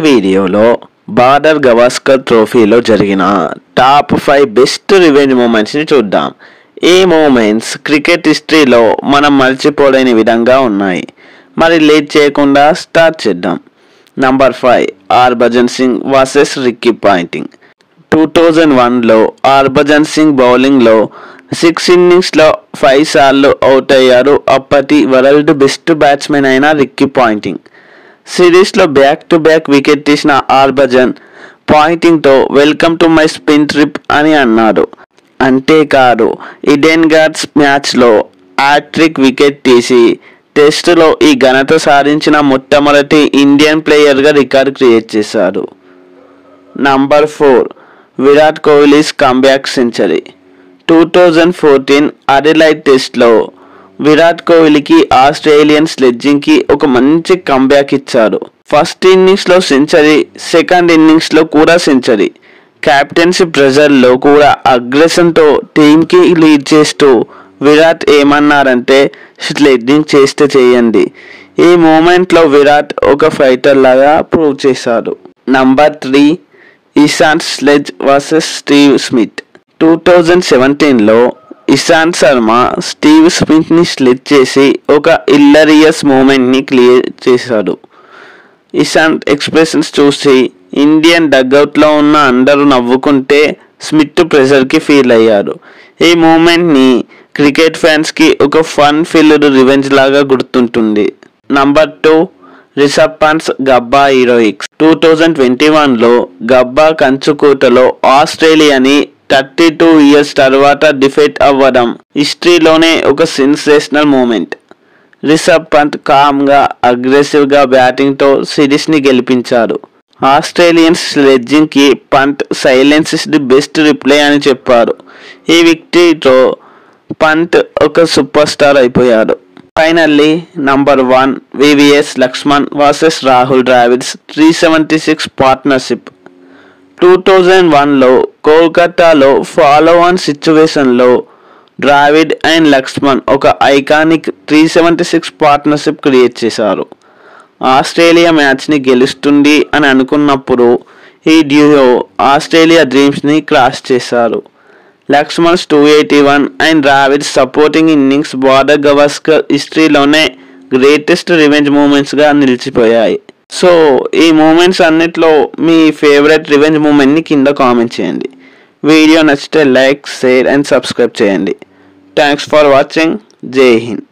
వీడియోలో బార్డర్ గవాస్కర్ ట్రోఫీలో జరిగిన టాప్ 5 బెస్ట్ రివెంజ్ మూమెంట్స్ని చూద్దాం. ఈ మూమెంట్స్ క్రికెట్ హిస్టరీలో మనం మర్చిపోలేని విధంగా ఉన్నాయి. మరి లేట్ చేయకుండా స్టార్ట్ చేద్దాం. Number 5 Harbhajan Singh versus Ricky Ponting. 2001లో హర్భజన్ సింగ్ బౌలింగ్లో 6 ఇన్నింగ్స్లో 5 సార్లు అవుట్ అయ్యారు అప్పటి వరల్డ్ బెస్ట్ బ్యాట్స్మెన్ అయిన రిక్కీ పాయింటింగ్. సిరీస్లో బ్యాక్ టు బ్యాక్ వికెట్ తీసిన హర్భజన్ పాయింటింగ్తో welcome to my spin trip అని అన్నాడు. అంతేకాదు ఈడెన్ గార్డెన్స్ మ్యాచ్లో హ్యాట్రిక్ వికెట్ తీసి టెస్టులో ఈ ఘనత సాధించిన మొట్టమొదటి ఇండియన్ ప్లేయర్గా రికార్డ్ క్రియేట్ చేశారు. Number 4 Virat Kohli's comeback century. 2014 Adelaide టెస్ట్లో విరాట్ కోహ్లీకి ఆస్ట్రేలియన్ స్లెడ్జింగ్కి ఒక మంచి కంబ్యాక్ ఇచ్చారు. ఫస్ట్ ఇన్నింగ్స్లో సెంచరీ, సెకండ్ ఇన్నింగ్స్లో కూడా సెంచరీ. కెప్టెన్సీ ప్రెజర్లో కూడా అగ్రెషన్తో టీంకి లీడ్ చేస్తూ విరాట్ ఏమన్నారంటే స్లెడ్జింగ్ చేస్తే చేయండి. ఈ మూమెంట్లో విరాట్ ఒక ఫైటర్ లాగా ప్రూవ్ చేశాడు. Number 3 Ishant sledge versus Steve Smith. 2017లో ఇషాంత్ శర్మ స్టీవ్ స్మిత్ని స్లెడ్జ్ చేసి ఒక హిల్లరియస్ మూమెంట్ని క్రియేట్ చేశాడు. ఇషాంత్ ఎక్స్ప్రెషన్స్ చూసి ఇండియన్ డగ్అవుట్లో ఉన్న అందరూ నవ్వుకుంటే స్మిత్ ప్రెషర్కి ఫీల్ అయ్యారు. ఈ మూమెంట్ని క్రికెట్ ఫ్యాన్స్కి ఒక ఫన్ ఫిల్డ్ రివెంజ్ లాగా గుర్తుంటుంది. నంబర్ 2 రిషబ్ పంత్ గబ్బా హీరోయిక్స్. 2021లో గబ్బా కంచుకోటలో ఆస్ట్రేలియాని 32 ఇయర్స్ తర్వాత డిఫీట్ అవ్వడం హిస్టరీలోనే ఒక సెన్సేషనల్ మూమెంట్. రిషబ్ పంత్ కామ్గా అగ్రెసివ్గా బ్యాటింగ్తో సిరీస్ని గెలిపించారు. ఆస్ట్రేలియన్స్ స్లెడ్జింగ్కి Pant silence is the best reply అని చెప్పారు. ఈ విక్టరీతో పంత్ ఒక సూపర్ స్టార్ అయిపోయాడు. Finally number 1 VVS Laxman versus Rahul Dravid's 376 partnership. 2001లో కోల్కతాలో ఫాలో ఆన్ సిచ్యువేషన్లో ద్రావిడ్ అండ్ లక్ష్మణ్ ఒక ఐకానిక్ 376 పార్ట్నర్షిప్ క్రియేట్ చేశారు. ఆస్ట్రేలియా మ్యాచ్ని గెలుస్తుంది అని అనుకున్నప్పుడు ఈ డ్యూయో ఆస్ట్రేలియా డ్రీమ్స్ని క్రాస్ చేశారు. Laxman's 281 and Dravid supporting innings Border Gavaskar హిస్టరీలోనే గ్రేటెస్ట్ రివెంజ్ మూమెంట్స్గా నిలిచిపోయాయి. సో ఈ మూమెంట్స్ అన్నిట్లో మీ ఫేవరెట్ రివెంజ్ మూమెంట్ని కింద కామెంట్ చేయండి. వీడియో నచ్చితే లైక్, షేర్ అండ్ సబ్స్క్రైబ్ చేయండి. Thanks for watching. జై హింద్.